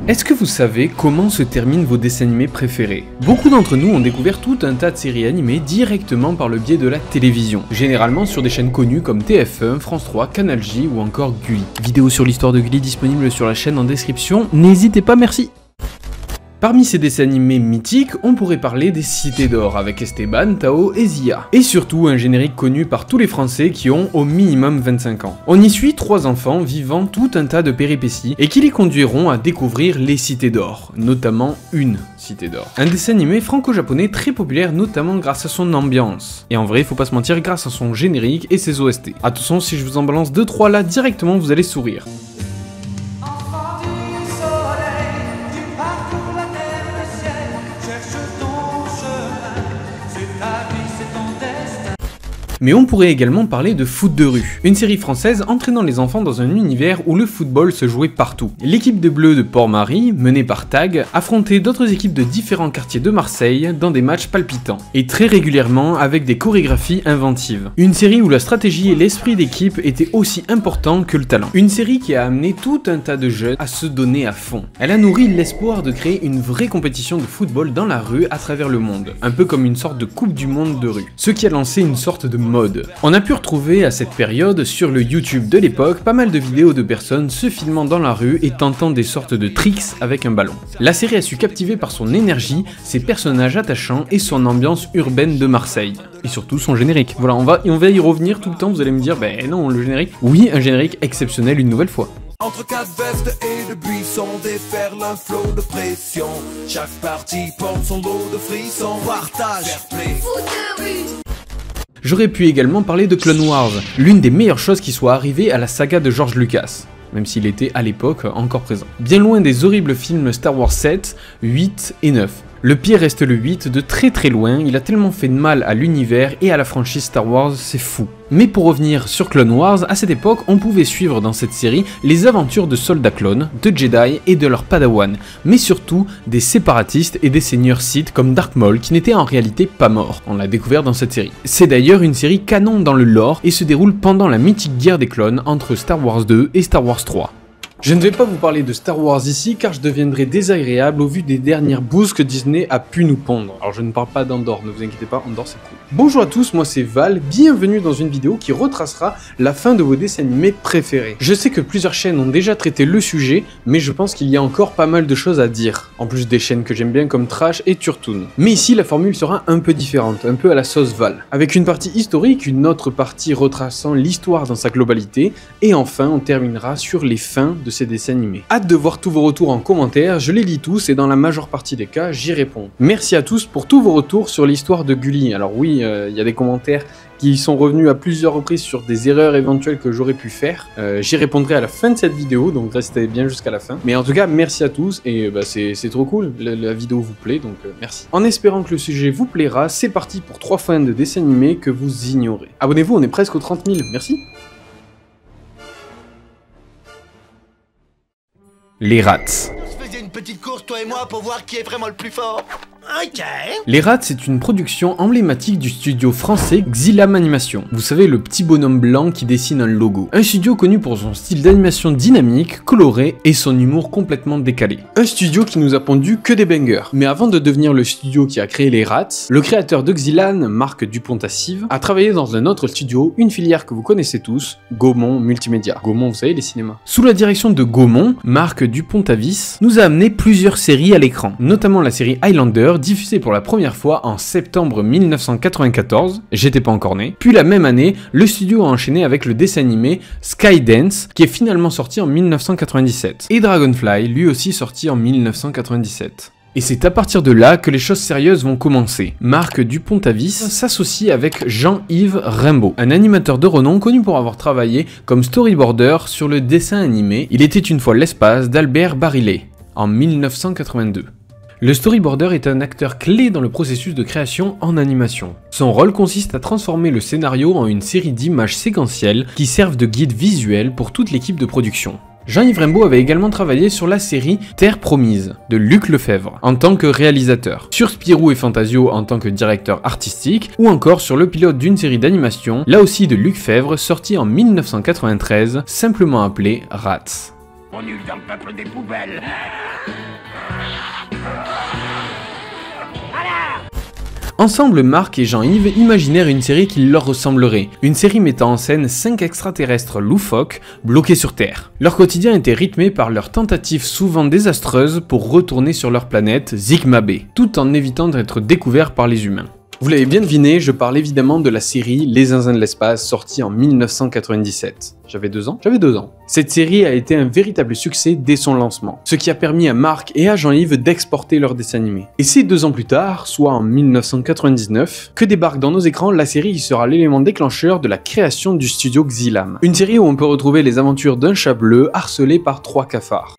Est-ce que vous savez comment se terminent vos dessins animés préférés? Beaucoup d'entre nous ont découvert tout un tas de séries animées directement par le biais de la télévision, généralement sur des chaînes connues comme TF1, France 3, Canal J ou encore Gulli. Vidéo sur l'histoire de Gulli disponible sur la chaîne en description, n'hésitez pas, merci. Parmi ces dessins animés mythiques, on pourrait parler des Cités d'Or avec Esteban, Tao et Zia. Et surtout un générique connu par tous les Français qui ont au minimum 25 ans. On y suit trois enfants vivant tout un tas de péripéties et qui les conduiront à découvrir les Cités d'Or, notamment une Cité d'Or. Un dessin animé franco-japonais très populaire notamment grâce à son ambiance. Et en vrai, faut pas se mentir, grâce à son générique et ses OST. Attention, si je vous en balance 2-3 là directement, vous allez sourire. Mais on pourrait également parler de Foot de rue, une série française entraînant les enfants dans un univers où le football se jouait partout. L'équipe des Bleus de Port-Marie, menée par Tag, affrontait d'autres équipes de différents quartiers de Marseille dans des matchs palpitants, et très régulièrement avec des chorégraphies inventives. Une série où la stratégie et l'esprit d'équipe étaient aussi importants que le talent. Une série qui a amené tout un tas de jeunes à se donner à fond. Elle a nourri l'espoir de créer une vraie compétition de football dans la rue à travers le monde, un peu comme une sorte de coupe du monde de rue, ce qui a lancé une sorte de mode. On a pu retrouver à cette période sur le YouTube de l'époque pas mal de vidéos de personnes se filmant dans la rue et tentant des sortes de tricks avec un ballon. La série a su captiver par son énergie, ses personnages attachants et son ambiance urbaine de Marseille. Et surtout son générique. Voilà, on va y revenir tout le temps, vous allez me dire, ben non, le générique. Oui, un générique exceptionnel une nouvelle fois. Entre quatre vestes et de buissons déferle un flot de pression. Chaque partie porte son lot de frissons. Partage, fair play. J'aurais pu également parler de Clone Wars, l'une des meilleures choses qui soit arrivée à la saga de George Lucas, même s'il était à l'époque encore présent. Bien loin des horribles films Star Wars 7, 8 et 9. Le pire reste le 8 de très loin, il a tellement fait de mal à l'univers et à la franchise Star Wars, c'est fou. Mais pour revenir sur Clone Wars, à cette époque, on pouvait suivre dans cette série les aventures de soldats clones, de Jedi et de leurs Padawan, mais surtout des séparatistes et des seigneurs Sith comme Darth Maul qui n'étaient en réalité pas morts. On l'a découvert dans cette série. C'est d'ailleurs une série canon dans le lore et se déroule pendant la mythique guerre des clones entre Star Wars 2 et Star Wars 3. Je ne vais pas vous parler de Star Wars ici car je deviendrai désagréable au vu des dernières bouses que Disney a pu nous pondre. Alors je ne parle pas d'Andor, ne vous inquiétez pas, Andor c'est cool. Bonjour à tous, moi c'est Val, bienvenue dans une vidéo qui retracera la fin de vos dessins animés préférés. Je sais que plusieurs chaînes ont déjà traité le sujet, mais je pense qu'il y a encore pas mal de choses à dire. En plus des chaînes que j'aime bien comme Trash et Turtoon. Mais ici la formule sera un peu différente, un peu à la sauce Val. Avec une partie historique, une autre partie retraçant l'histoire dans sa globalité, et enfin on terminera sur les fins de ces dessins animés. Hâte de voir tous vos retours en commentaire, je les lis tous et dans la majeure partie des cas, j'y réponds. Merci à tous pour tous vos retours sur l'histoire de Gulli. Alors oui, il y a des commentaires qui sont revenus à plusieurs reprises sur des erreurs éventuelles que j'aurais pu faire. J'y répondrai à la fin de cette vidéo, donc restez bien jusqu'à la fin. Mais en tout cas, merci à tous, et c'est trop cool, la vidéo vous plaît, donc merci. En espérant que le sujet vous plaira, c'est parti pour 3 fins de dessins animés que vous ignorez. Abonnez-vous, on est presque aux 30 000, merci. Les Rats. On se faisait une petite course, toi et moi, pour voir qui est vraiment le plus fort. Ok. Les Rats, c'est une production emblématique du studio français Xylam Animation. Vous savez, le petit bonhomme blanc qui dessine un logo. Un studio connu pour son style d'animation dynamique, coloré et son humour complètement décalé. Un studio qui nous a pondu que des bangers. Mais avant de devenir le studio qui a créé les Rats, le créateur de Xylam, Marc Dupont-Assive, a travaillé dans un autre studio, une filière que vous connaissez tous, Gaumont Multimédia. Gaumont, vous savez, les cinémas. Sous la direction de Gaumont, Marc Dupont-Avis nous a amené plusieurs séries à l'écran, notamment la série Highlander, diffusée pour la première fois en septembre 1994, j'étais pas encore né, puis la même année, le studio a enchaîné avec le dessin animé Skydance, qui est finalement sorti en 1997, et Dragonfly, lui aussi sorti en 1997. Et c'est à partir de là que les choses sérieuses vont commencer. Marc Dupont-Avis s'associe avec Jean-Yves Rimbaud, un animateur de renom connu pour avoir travaillé comme storyboarder sur le dessin animé Il était une fois l'espace d'Albert Barillet, en 1982. Le storyboarder est un acteur clé dans le processus de création en animation. Son rôle consiste à transformer le scénario en une série d'images séquentielles qui servent de guide visuel pour toute l'équipe de production. Jean-Yves Rimbaud avait également travaillé sur la série Terre Promise de Luc Lefebvre en tant que réalisateur, sur Spirou et Fantasio en tant que directeur artistique, ou encore sur le pilote d'une série d'animation, là aussi de Luc Febvre, sortie en 1993, simplement appelée Rats. On use dans le peuple des poubelles. Ensemble, Marc et Jean-Yves imaginèrent une série qui leur ressemblerait, une série mettant en scène 5 extraterrestres loufoques bloqués sur Terre. Leur quotidien était rythmé par leurs tentatives souvent désastreuses pour retourner sur leur planète Sigma B, tout en évitant d'être découverts par les humains. Vous l'avez bien deviné, je parle évidemment de la série Les Zinzins de l'espace, sortie en 1997. J'avais 2 ans. Cette série a été un véritable succès dès son lancement, ce qui a permis à Marc et à Jean-Yves d'exporter leur dessin animé. Et c'est 2 ans plus tard, soit en 1999, que débarque dans nos écrans la série qui sera l'élément déclencheur de la création du studio Xylam. Une série où on peut retrouver les aventures d'un chat bleu harcelé par 3 cafards.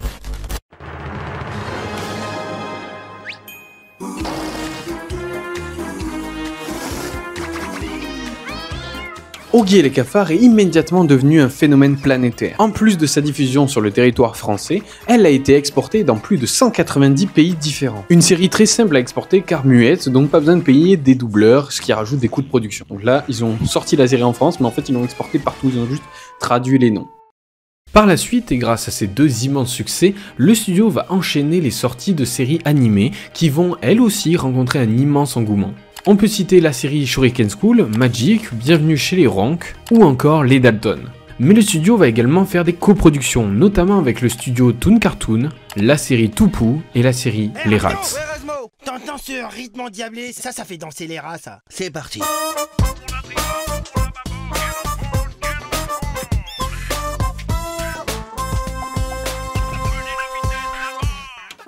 Oggy et les cafards est immédiatement devenu un phénomène planétaire. En plus de sa diffusion sur le territoire français, elle a été exportée dans plus de 190 pays différents. Une série très simple à exporter car muette, donc pas besoin de payer des doubleurs, ce qui rajoute des coûts de production. Donc là, ils ont sorti la série en France, mais en fait ils l'ont exportée partout, ils ont juste traduit les noms. Par la suite, et grâce à ces 2 immenses succès, le studio va enchaîner les sorties de séries animées qui vont elles aussi rencontrer un immense engouement. On peut citer la série Shuriken School, Magic, Bienvenue chez les Ronks ou encore Les Dalton. Mais le studio va également faire des coproductions, notamment avec le studio Toon Cartoon, la série Toupou et la série Les Rats. T'entends ce rythme endiablé? Ça fait danser les rats, ça. C'est parti.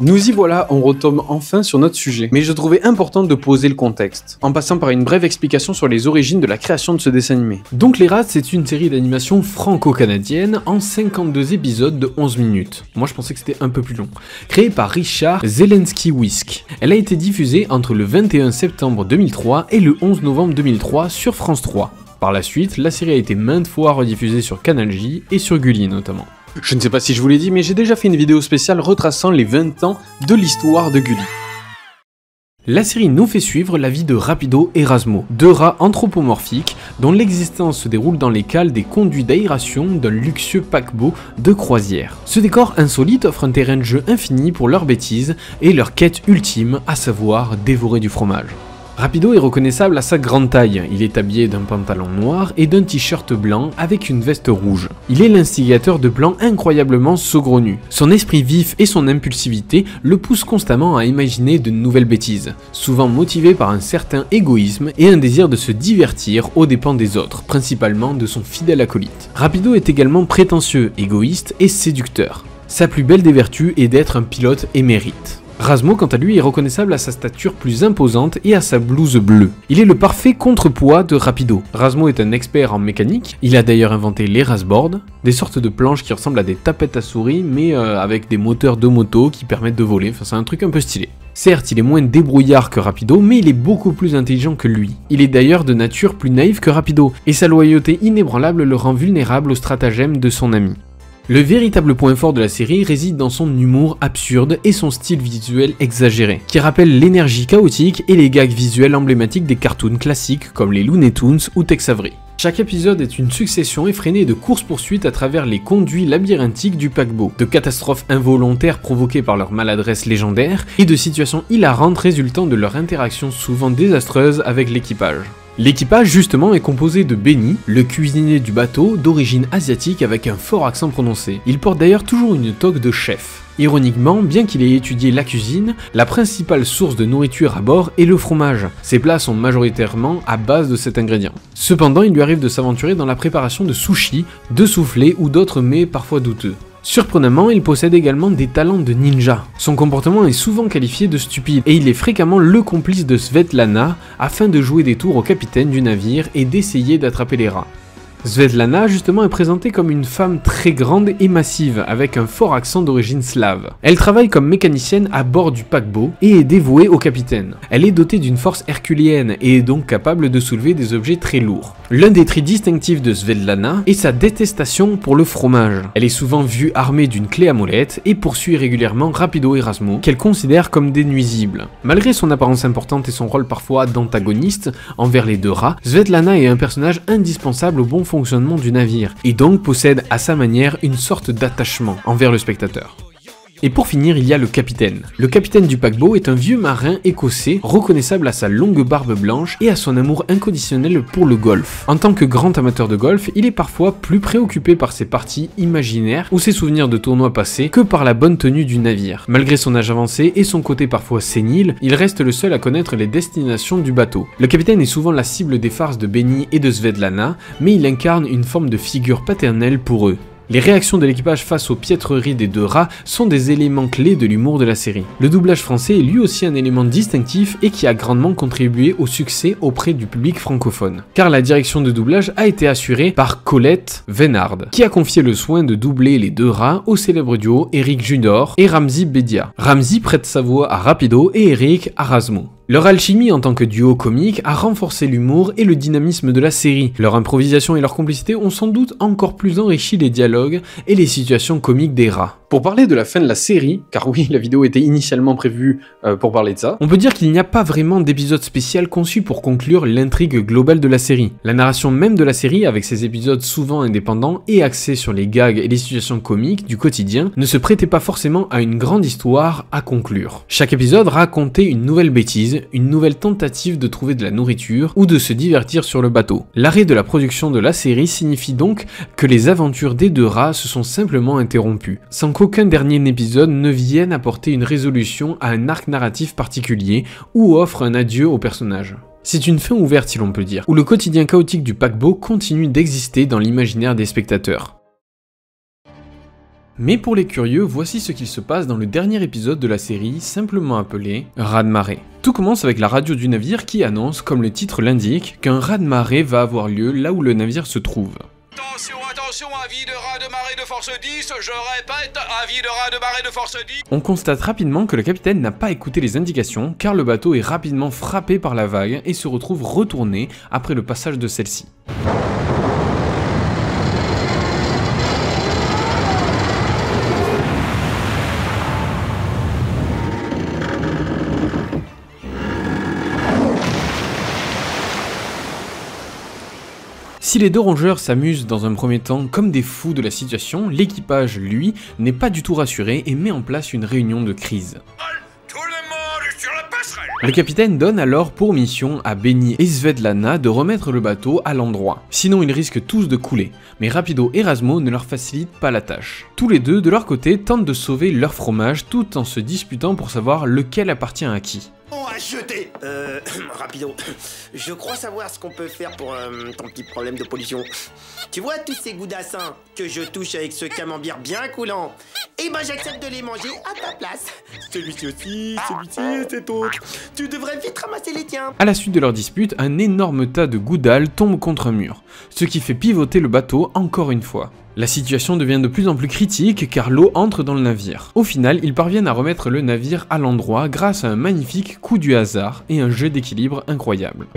Nous y voilà, on retombe enfin sur notre sujet, mais je trouvais important de poser le contexte, en passant par une brève explication sur les origines de la création de ce dessin animé. Donc Les Rats, c'est une série d'animation franco-canadienne en 52 épisodes de 11 minutes. Moi je pensais que c'était un peu plus long. Créée par Richard Zelensky-Wisk. Elle a été diffusée entre le 21 septembre 2003 et le 11 novembre 2003 sur France 3. Par la suite, la série a été maintes fois rediffusée sur Canal J et sur Gulli notamment. Je ne sais pas si je vous l'ai dit, mais j'ai déjà fait une vidéo spéciale retraçant les 20 ans de l'histoire de Gulli. La série nous fait suivre la vie de Rapido et Razmo, 2 rats anthropomorphiques dont l'existence se déroule dans les cales des conduits d'aération d'un luxueux paquebot de croisière. Ce décor insolite offre un terrain de jeu infini pour leurs bêtises et leur quête ultime, à savoir dévorer du fromage. Rapido est reconnaissable à sa grande taille, il est habillé d'un pantalon noir et d'un t-shirt blanc avec une veste rouge. Il est l'instigateur de plans incroyablement saugrenus. Son esprit vif et son impulsivité le poussent constamment à imaginer de nouvelles bêtises, souvent motivé par un certain égoïsme et un désir de se divertir aux dépens des autres, principalement de son fidèle acolyte. Rapido est également prétentieux, égoïste et séducteur. Sa plus belle des vertus est d'être un pilote émérite. Razmo, quant à lui, est reconnaissable à sa stature plus imposante et à sa blouse bleue. Il est le parfait contrepoids de Rapido. Razmo est un expert en mécanique, il a d'ailleurs inventé les Razboards, des sortes de planches qui ressemblent à des tapettes à souris, mais avec des moteurs de moto qui permettent de voler, enfin c'est un truc un peu stylé. Certes, il est moins débrouillard que Rapido, mais il est beaucoup plus intelligent que lui. Il est d'ailleurs de nature plus naïve que Rapido, et sa loyauté inébranlable le rend vulnérable au stratagème de son ami. Le véritable point fort de la série réside dans son humour absurde et son style visuel exagéré, qui rappelle l'énergie chaotique et les gags visuels emblématiques des cartoons classiques comme les Looney Tunes ou Tex Avery. Chaque épisode est une succession effrénée de courses-poursuites à travers les conduits labyrinthiques du paquebot, de catastrophes involontaires provoquées par leur maladresse légendaire et de situations hilarantes résultant de leur interaction souvent désastreuse avec l'équipage. L'équipage justement est composé de Benny, le cuisinier du bateau d'origine asiatique avec un fort accent prononcé. Il porte d'ailleurs toujours une toque de chef. Ironiquement, bien qu'il ait étudié la cuisine, la principale source de nourriture à bord est le fromage. Ses plats sont majoritairement à base de cet ingrédient. Cependant, il lui arrive de s'aventurer dans la préparation de sushis, de soufflés ou d'autres mets parfois douteux. Surprenamment, il possède également des talents de ninja. Son comportement est souvent qualifié de stupide et il est fréquemment le complice de Svetlana afin de jouer des tours au capitaine du navire et d'essayer d'attraper les rats. Svetlana justement est présentée comme une femme très grande et massive avec un fort accent d'origine slave. Elle travaille comme mécanicienne à bord du paquebot et est dévouée au capitaine. Elle est dotée d'une force herculéenne et est donc capable de soulever des objets très lourds. L'un des traits distinctifs de Svetlana est sa détestation pour le fromage. Elle est souvent vue armée d'une clé à molette et poursuit régulièrement Rapido et Razmo qu'elle considère comme des nuisibles. Malgré son apparence importante et son rôle parfois d'antagoniste envers les 2 rats, Svetlana est un personnage indispensable au bon fonctionnement fonctionnement du navire, et donc possède à sa manière une sorte d'attachement envers le spectateur. Et pour finir, il y a le capitaine. Le capitaine du paquebot est un vieux marin écossais, reconnaissable à sa longue barbe blanche et à son amour inconditionnel pour le golf. En tant que grand amateur de golf, il est parfois plus préoccupé par ses parties imaginaires ou ses souvenirs de tournois passés que par la bonne tenue du navire. Malgré son âge avancé et son côté parfois sénile, il reste le seul à connaître les destinations du bateau. Le capitaine est souvent la cible des farces de Benny et de Svetlana, mais il incarne une forme de figure paternelle pour eux. Les réactions de l'équipage face aux piètreries des deux rats sont des éléments clés de l'humour de la série. Le doublage français est lui aussi un élément distinctif et qui a grandement contribué au succès auprès du public francophone. Car la direction de doublage a été assurée par Colette Vénard, qui a confié le soin de doubler les deux rats au célèbre duo Eric Judor et Ramzi Bedia. Ramzi prête sa voix à Rapido et Eric à Razmo. Leur alchimie en tant que duo comique a renforcé l'humour et le dynamisme de la série. Leur improvisation et leur complicité ont sans doute encore plus enrichi les dialogues et les situations comiques des rats. Pour parler de la fin de la série, car oui, la vidéo était initialement prévue pour parler de ça, on peut dire qu'il n'y a pas vraiment d'épisode spécial conçu pour conclure l'intrigue globale de la série. La narration même de la série, avec ses épisodes souvent indépendants et axés sur les gags et les situations comiques du quotidien, ne se prêtait pas forcément à une grande histoire à conclure. Chaque épisode racontait une nouvelle bêtise, une nouvelle tentative de trouver de la nourriture ou de se divertir sur le bateau. L'arrêt de la production de la série signifie donc que les aventures des deux rats se sont simplement interrompues, sans qu'aucun dernier épisode ne vienne apporter une résolution à un arc narratif particulier ou offre un adieu au personnage. C'est une fin ouverte si l'on peut dire, où le quotidien chaotique du paquebot continue d'exister dans l'imaginaire des spectateurs. Mais pour les curieux, voici ce qu'il se passe dans le dernier épisode de la série, simplement appelé raz-de-marée. Tout commence avec la radio du navire qui annonce, comme le titre l'indique, qu'un raz-de-marée va avoir lieu là où le navire se trouve. Attention, attention, avis de raz-de-marée de force 10, je répète, avis de raz-de-marée de force 10. On constate rapidement que le capitaine n'a pas écouté les indications, car le bateau est rapidement frappé par la vague et se retrouve retourné après le passage de celle-ci. Si les deux rongeurs s'amusent dans un premier temps comme des fous de la situation, l'équipage, lui, n'est pas du tout rassuré et met en place une réunion de crise. Tout le monde sur la passerelle. Le capitaine donne alors pour mission à Benny et Svetlana de remettre le bateau à l'endroit, sinon ils risquent tous de couler, mais Rapido et Razmo ne leur facilitent pas la tâche. Tous les deux, de leur côté, tentent de sauver leur fromage tout en se disputant pour savoir lequel appartient à qui. On va jeter. Rapido, je crois savoir ce qu'on peut faire pour ton petit problème de pollution. Tu vois tous ces goudassins que je touche avec ce camembert bien coulant? Eh ben j'accepte de les manger à ta place. Celui-ci aussi, celui-ci et cet autre. Tu devrais vite ramasser les tiens. À la suite de leur dispute, un énorme tas de goudal tombe contre un mur, ce qui fait pivoter le bateau encore une fois. La situation devient de plus en plus critique car l'eau entre dans le navire. Au final, ils parviennent à remettre le navire à l'endroit grâce à un magnifique coup du hasard et un jeu d'équilibre incroyable.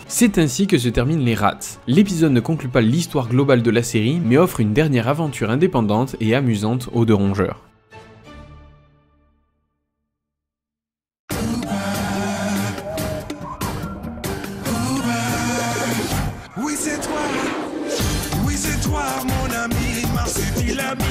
C'est ainsi que se terminent les Rats. L'épisode ne conclut pas l'histoire globale de la série, mais offre une dernière aventure indépendante et amusante aux deux rongeurs. Mon ami, marsupilami.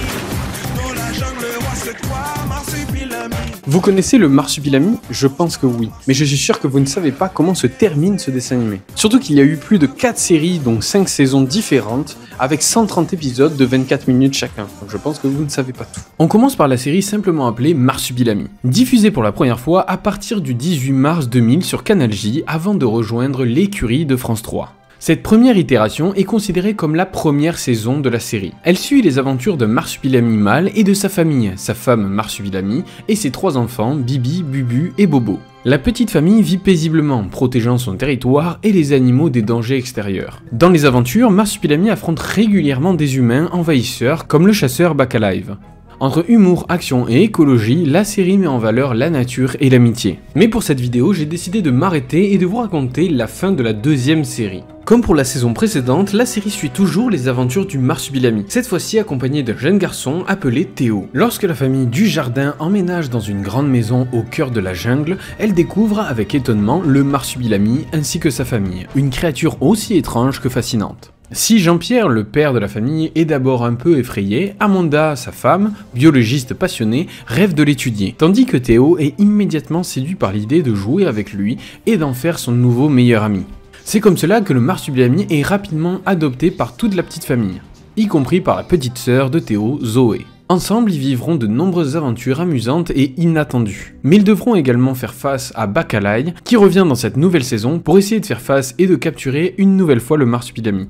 Dans la jungle, roi, c'est toi, marsupilami. Vous connaissez le Marsupilami? Je pense que oui, mais je suis sûr que vous ne savez pas comment se termine ce dessin animé. Surtout qu'il y a eu plus de 4 séries, dont 5 saisons différentes, avec 130 épisodes de 24 minutes chacun, donc je pense que vous ne savez pas tout. On commence par la série simplement appelée Marsupilami, diffusée pour la première fois à partir du 18 mars 2000 sur Canal J avant de rejoindre l'écurie de France 3. Cette première itération est considérée comme la première saison de la série. Elle suit les aventures de Marsupilami mâle et de sa famille, sa femme Marsupilami et ses 3 enfants, Bibi, Bubu et Bobo. La petite famille vit paisiblement, protégeant son territoire et les animaux des dangers extérieurs. Dans les aventures, Marsupilami affronte régulièrement des humains envahisseurs comme le chasseur Back Alive. Entre humour, action et écologie, la série met en valeur la nature et l'amitié. Mais pour cette vidéo, j'ai décidé de m'arrêter et de vous raconter la fin de la deuxième série. Comme pour la saison précédente, la série suit toujours les aventures du marsupilami, cette fois-ci accompagné d'un jeune garçon appelé Théo. Lorsque la famille Dujardin emménage dans une grande maison au cœur de la jungle, elle découvre avec étonnement le marsupilami ainsi que sa famille, une créature aussi étrange que fascinante. Si Jean-Pierre, le père de la famille, est d'abord un peu effrayé, Amanda, sa femme, biologiste passionnée, rêve de l'étudier, tandis que Théo est immédiatement séduit par l'idée de jouer avec lui et d'en faire son nouveau meilleur ami. C'est comme cela que le marsupilami est rapidement adopté par toute la petite famille, y compris par la petite sœur de Théo, Zoé. Ensemble, ils vivront de nombreuses aventures amusantes et inattendues. Mais ils devront également faire face à Bacalai, qui revient dans cette nouvelle saison pour essayer de faire face et de capturer une nouvelle fois le marsupilami.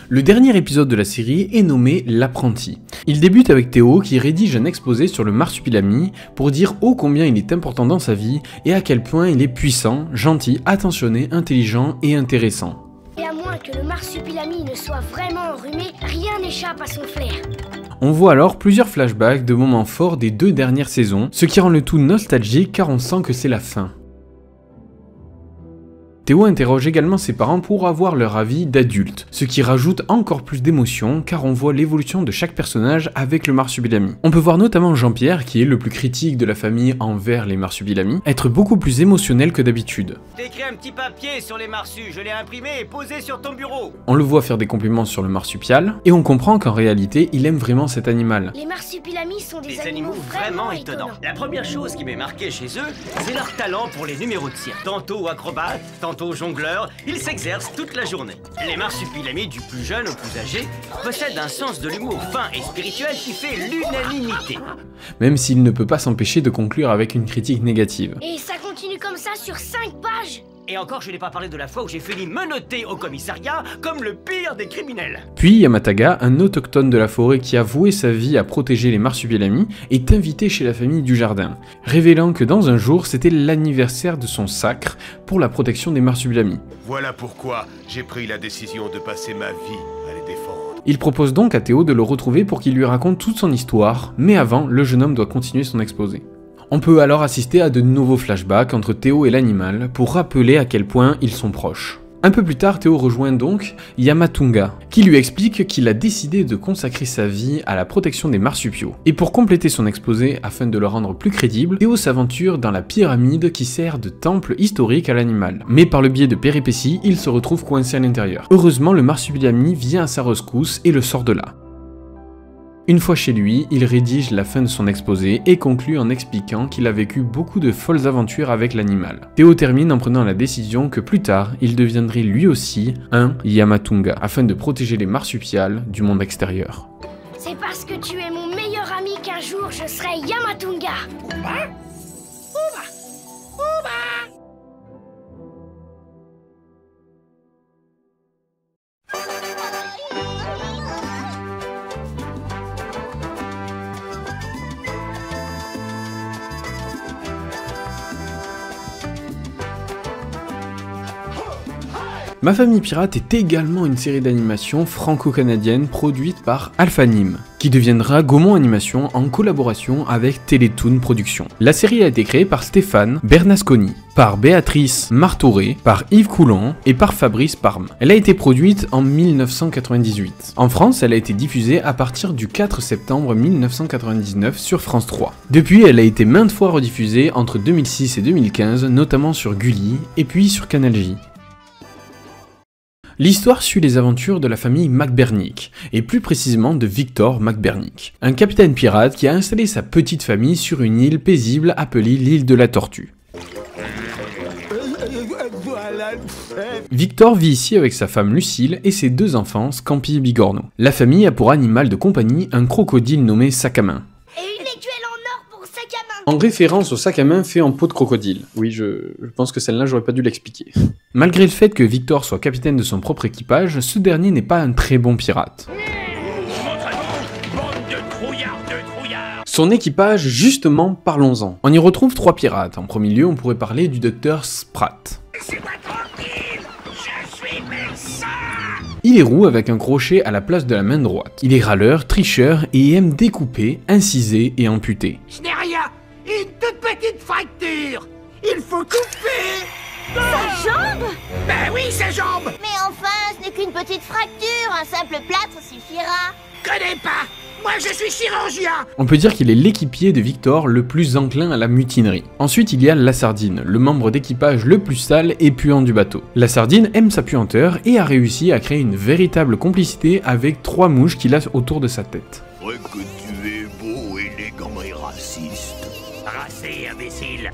Le dernier épisode de la série est nommé L'apprenti. Il débute avec Théo qui rédige un exposé sur le marsupilami pour dire ô combien il est important dans sa vie et à quel point il est puissant, gentil, attentionné, intelligent et intéressant. Et à moins que le marsupilami ne soit vraiment enrhumé, rien n'échappe à son flair. On voit alors plusieurs flashbacks de moments forts des 2 dernières saisons, ce qui rend le tout nostalgique car on sent que c'est la fin. Théo interroge également ses parents pour avoir leur avis d'adultes, ce qui rajoute encore plus d'émotion car on voit l'évolution de chaque personnage avec le marsupilami. On peut voir notamment Jean-Pierre, qui est le plus critique de la famille envers les marsupilami, être beaucoup plus émotionnel que d'habitude. T'as écrit un petit papier sur les marsus, je l'ai imprimé et posé sur ton bureau. On le voit faire des compliments sur le marsupial, et on comprend qu'en réalité, il aime vraiment cet animal. Les marsupilamis sont des animaux vraiment étonnants. La première chose qui m'est marquée chez eux, c'est leur talent pour les numéros de cirque. Tantôt acrobates, tantôt jongleurs, ils s'exercent toute la journée. Les marsupilamis, du plus jeune au plus âgé, possèdent un sens de l'humour fin et spirituel qui fait l'unanimité. Même s'il ne peut pas s'empêcher de conclure avec une critique négative. Et ça continue comme ça sur 5 pages. Et encore, je n'ai pas parlé de la fois où j'ai fini menotté au commissariat comme le pire des criminels. Puis Yamataga, un autochtone de la forêt qui a voué sa vie à protéger les marsupilami, est invité chez la famille Dujardin, révélant que dans un jour, c'était l'anniversaire de son sacre pour la protection des marsupilami. Voilà pourquoi j'ai pris la décision de passer ma vie à les défendre. Il propose donc à Théo de le retrouver pour qu'il lui raconte toute son histoire, mais avant, le jeune homme doit continuer son exposé. On peut alors assister à de nouveaux flashbacks entre Théo et l'animal pour rappeler à quel point ils sont proches. Un peu plus tard, Théo rejoint donc Yamatunga, qui lui explique qu'il a décidé de consacrer sa vie à la protection des marsupiaux. Et pour compléter son exposé, afin de le rendre plus crédible, Théo s'aventure dans la pyramide qui sert de temple historique à l'animal. Mais par le biais de péripéties, il se retrouve coincé à l'intérieur. Heureusement, le marsupilami vient à sa rescousse et le sort de là. Une fois chez lui, il rédige la fin de son exposé et conclut en expliquant qu'il a vécu beaucoup de folles aventures avec l'animal. Théo termine en prenant la décision que plus tard, il deviendrait lui aussi un Yamatunga, afin de protéger les marsupiales du monde extérieur. C'est parce que tu es mon meilleur ami qu'un jour je serai Yamatunga. Ouba, ouba, ouba. Ma famille pirate est également une série d'animation franco-canadienne produite par Alphanim, qui deviendra Gaumont Animation en collaboration avec Télétoon Productions. La série a été créée par Stéphane Bernasconi, par Béatrice Martoré, par Yves Coulon et par Fabrice Parme. Elle a été produite en 1998. En France, elle a été diffusée à partir du 4 septembre 1999 sur France 3. Depuis, elle a été maintes fois rediffusée entre 2006 et 2015, notamment sur Gulli et puis sur Canal J. L'histoire suit les aventures de la famille McBernick, et plus précisément de Victor McBernick, un capitaine pirate qui a installé sa petite famille sur une île paisible appelée l'île de la Tortue. Victor vit ici avec sa femme Lucille et ses 2 enfants, Scampi et Bigorneau. La famille a pour animal de compagnie un crocodile nommé Sac à main. Et une écuelle en or pour Sac à main. En référence au sac à main fait en peau de crocodile. Oui, je pense que celle-là, j'aurais pas dû l'expliquer. Malgré le fait que Victor soit capitaine de son propre équipage, ce dernier n'est pas un très bon pirate. Son équipage, justement, parlons-en. On y retrouve 3 pirates. En premier lieu, on pourrait parler du docteur Spratt. Laissez-moi tranquille, je suis médecin. Il est roux avec un crochet à la place de la main droite. Il est râleur, tricheur et aime découper, inciser et amputer. Ce n'est rien, une toute petite fracture. Il faut couper. Sa jambe? Ben oui, sa jambe. Mais enfin, ce n'est qu'une petite fracture, un simple plâtre suffira. Connais pas. Moi, je suis chirurgien. On peut dire qu'il est l'équipier de Victor le plus enclin à la mutinerie. Ensuite, il y a la Sardine, le membre d'équipage le plus sale et puant du bateau. La Sardine aime sa puanteur et a réussi à créer une véritable complicité avec 3 mouches qu'il a autour de sa tête. Ouais que tu es beau, élégant et raciste. Racé, imbécile.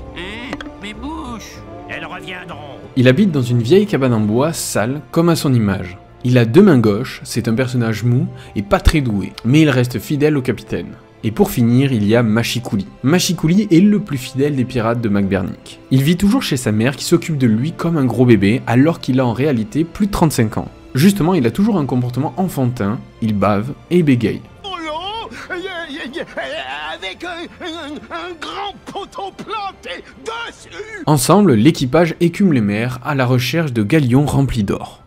Mes mouches, elles reviendront. Il habite dans une vieille cabane en bois sale comme à son image. Il a 2 mains gauches, c'est un personnage mou et pas très doué, mais il reste fidèle au capitaine. Et pour finir, il y a Machicoulis. Machicoulis est le plus fidèle des pirates de McBurney. Il vit toujours chez sa mère qui s'occupe de lui comme un gros bébé alors qu'il a en réalité plus de 35 ans. Justement, il a toujours un comportement enfantin, il bave et bégaye. Oh non, avec un grand poteau planté dessus. Ensemble, l'équipage écume les mers à la recherche de galions remplis d'or.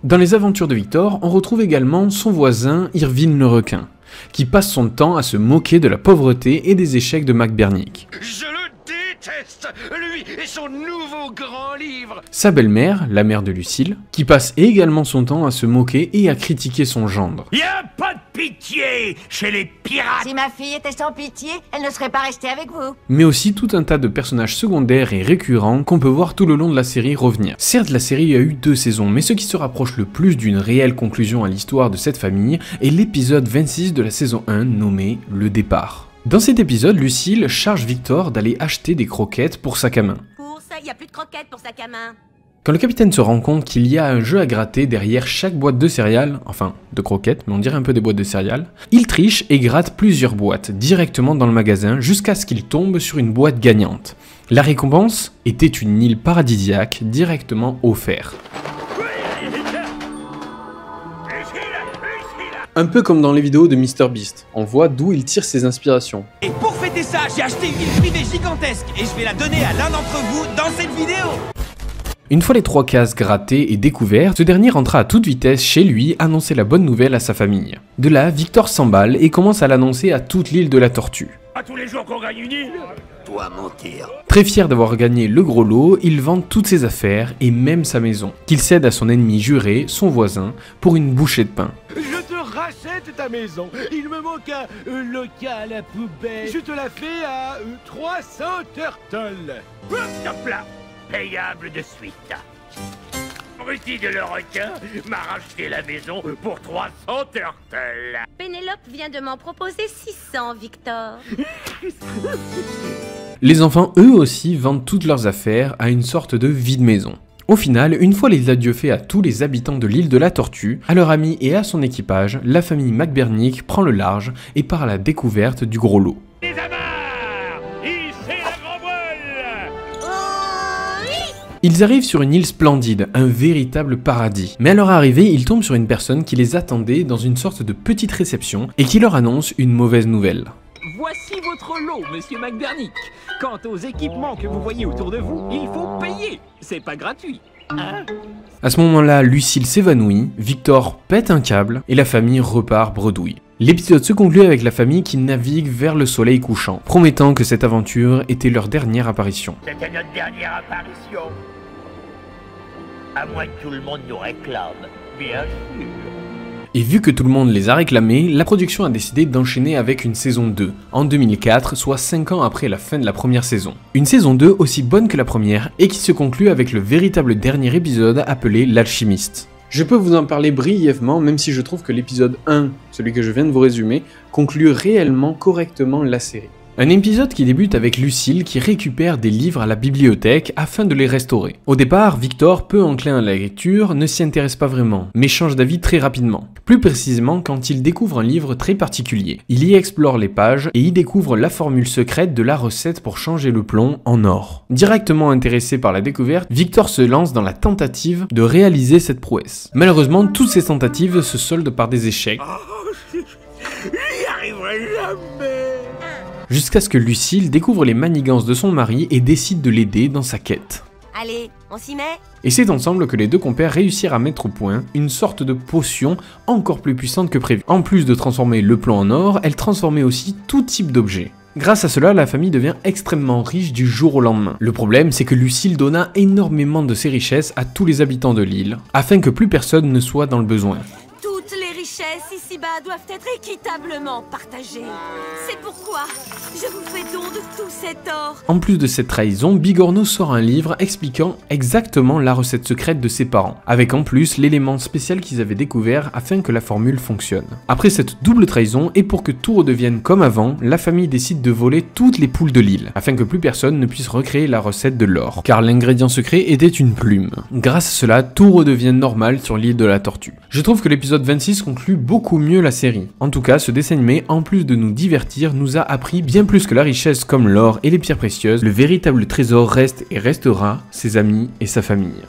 Dans les aventures de Victor, on retrouve également son voisin Irvine le requin, qui passe son temps à se moquer de la pauvreté et des échecs de McBurney. Je le déteste, lui et son nouveau grand livre. Sa belle-mère, la mère de Lucille, qui passe également son temps à se moquer et à critiquer son gendre. Y a pas de pitié chez les pirates. Si ma fille était sans pitié, elle ne serait pas restée avec vous. Mais aussi tout un tas de personnages secondaires et récurrents qu'on peut voir tout le long de la série revenir. Certes, la série a eu 2 saisons, mais ce qui se rapproche le plus d'une réelle conclusion à l'histoire de cette famille est l'épisode 26 de la saison 1 nommé « Le départ ». Dans cet épisode, Lucille charge Victor d'aller acheter des croquettes pour sac à main. Pour ça, il n'y a plus de croquettes pour sac à main. Quand le capitaine se rend compte qu'il y a un jeu à gratter derrière chaque boîte de céréales, enfin de croquettes, mais on dirait un peu des boîtes de céréales, il triche et gratte plusieurs boîtes directement dans le magasin jusqu'à ce qu'il tombe sur une boîte gagnante. La récompense était une île paradisiaque directement offerte. Un peu comme dans les vidéos de MrBeast, on voit d'où il tire ses inspirations. Et pour fêter ça, j'ai acheté une île privée gigantesque et je vais la donner à l'un d'entre vous dans cette vidéo. Une fois les 3 cases grattées et découvertes, ce dernier rentra à toute vitesse chez lui annoncer la bonne nouvelle à sa famille. De là, Victor s'emballe et commence à l'annoncer à toute l'île de la Tortue. À tous les jours qu'on gagne une île. Toi mentir. Très fier d'avoir gagné le gros lot, il vend toutes ses affaires et même sa maison, qu'il cède à son ennemi juré, son voisin, pour une bouchée de pain. Je te rachète ta maison. Il me manque un local à poubelle. Je te la fais à 300 turtles. Hop là, payable de suite. Rusty de le requin m'a racheté la maison pour 300 turtles. Pénélope vient de m'en proposer 600, Victor. Les enfants, eux aussi, vendent toutes leurs affaires à une sorte de vide-maison. Au final, une fois les adieux faits à tous les habitants de l'île de la Tortue, à leur ami et à son équipage, la famille McBurney prend le large et part à la découverte du gros lot. Les amarres, hissez la grand voile. Ils arrivent sur une île splendide, un véritable paradis. Mais à leur arrivée, ils tombent sur une personne qui les attendait dans une sorte de petite réception et qui leur annonce une mauvaise nouvelle. Voici votre lot, monsieur McBurney. Quant aux équipements que vous voyez autour de vous, il faut payer. C'est pas gratuit. Hein? À ce moment-là, Lucille s'évanouit, Victor pète un câble et la famille repart bredouille. L'épisode se conclut avec la famille qui navigue vers le soleil couchant, promettant que cette aventure était leur dernière apparition. C'était notre dernière apparition. À moins que tout le monde nous réclame, bien sûr. Et vu que tout le monde les a réclamés, la production a décidé d'enchaîner avec une saison 2, en 2004, soit 5 ans après la fin de la première saison. Une saison 2 aussi bonne que la première, et qui se conclut avec le véritable dernier épisode appelé l'Alchimiste. Je peux vous en parler brièvement, même si je trouve que l'épisode 1, celui que je viens de vous résumer, conclut réellement correctement la série. Un épisode qui débute avec Lucille qui récupère des livres à la bibliothèque afin de les restaurer. Au départ, Victor, peu enclin à la lecture, ne s'y intéresse pas vraiment, mais change d'avis très rapidement. Plus précisément quand il découvre un livre très particulier. Il y explore les pages et y découvre la formule secrète de la recette pour changer le plomb en or. Directement intéressé par la découverte, Victor se lance dans la tentative de réaliser cette prouesse. Malheureusement, toutes ces tentatives se soldent par des échecs. J'y arriverai jamais. Jusqu'à ce que Lucille découvre les manigances de son mari et décide de l'aider dans sa quête. Allez, on s'y met? Et c'est ensemble que les deux compères réussirent à mettre au point une sorte de potion encore plus puissante que prévu. En plus de transformer le plomb en or, elle transformait aussi tout type d'objet. Grâce à cela, la famille devient extrêmement riche du jour au lendemain. Le problème, c'est que Lucille donna énormément de ses richesses à tous les habitants de l'île, afin que plus personne ne soit dans le besoin. Toutes les richesses ici-bas doivent être équitablement partagées. C'est pourquoi je vous fais don de tout cet or. En plus de cette trahison, Bigorneau sort un livre expliquant exactement la recette secrète de ses parents, avec en plus l'élément spécial qu'ils avaient découvert afin que la formule fonctionne. Après cette double trahison, et pour que tout redevienne comme avant, la famille décide de voler toutes les poules de l'île, afin que plus personne ne puisse recréer la recette de l'or, car l'ingrédient secret était une plume. Grâce à cela, tout redevient normal sur l'île de la Tortue. Je trouve que l'épisode 26 conclut beaucoup mieux la série. En tout cas, ce dessin animé, en plus de nous divertir, nous a appris bien plus que la richesse comme l'or et les pierres précieuses, le véritable trésor reste et restera ses amis et sa famille.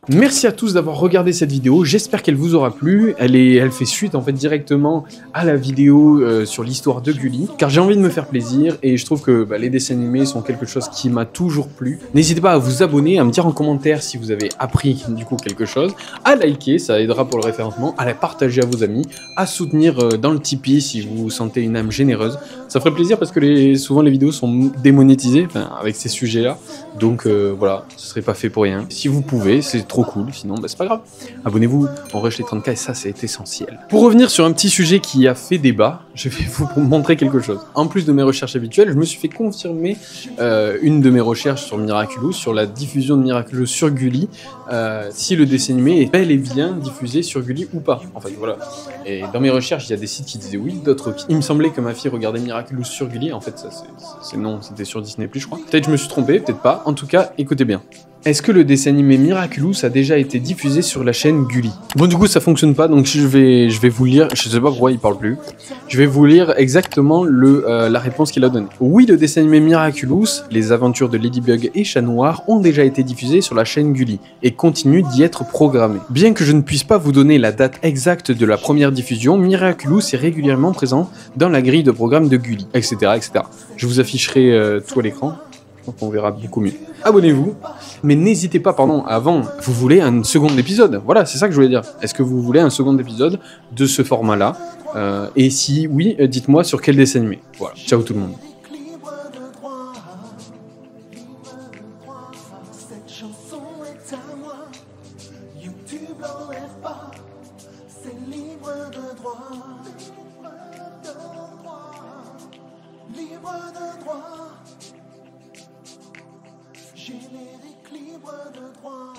Merci à tous d'avoir regardé cette vidéo, j'espère qu'elle vous aura plu. Elle fait suite en fait directement à la vidéo sur l'histoire de Gulli, car j'ai envie de me faire plaisir et je trouve que les dessins animés sont quelque chose qui m'a toujours plu. N'hésitez pas à vous abonner, à me dire en commentaire si vous avez appris du coup quelque chose, à liker, ça aidera pour le référencement, à la partager à vos amis, à soutenir dans le Tipeee si vous sentez une âme généreuse. Ça ferait plaisir parce que souvent les vidéos sont démonétisées avec ces sujets-là, donc voilà, ce serait pas fait pour rien. Si vous pouvez, c'est trop cool, sinon c'est pas grave. Abonnez-vous, on rush les 30K et ça c'est essentiel. Pour revenir sur un petit sujet qui a fait débat, je vais vous montrer quelque chose. En plus de mes recherches habituelles, je me suis fait confirmer une de mes recherches sur Miraculous, sur la diffusion de Miraculous sur Gulli, si le dessin animé est bel et bien diffusé sur Gulli ou pas. En fait, voilà. Et dans mes recherches, il y a des sites qui disaient oui, d'autres qui... Il me semblait que ma fille regardait Miraculous sur Gulli, en fait ça c'est non, c'était sur Disney+, je crois. Peut-être je me suis trompé, peut-être pas. En tout cas, écoutez bien. Est-ce que le dessin animé Miraculous a déjà été diffusé sur la chaîne Gulli? Bon, du coup, ça fonctionne pas, donc je vais vous lire, je sais pas pourquoi il parle plus, je vais vous lire exactement la réponse qu'il a donnée. Oui, le dessin animé Miraculous, les aventures de Ladybug et Chat Noir ont déjà été diffusés sur la chaîne Gulli et continuent d'y être programmés. Bien que je ne puisse pas vous donner la date exacte de la première diffusion, Miraculous est régulièrement présent dans la grille de programme de Gulli, etc. etc. Je vous afficherai tout à l'écran. Donc on verra beaucoup mieux. Abonnez-vous, mais n'hésitez pas, avant, vous voulez un second épisode. Voilà, c'est ça que je voulais dire. Est-ce que vous voulez un second épisode de ce format-là et si oui, dites-moi sur quel dessin animé. Voilà, ciao tout le monde. Générique libre de droit.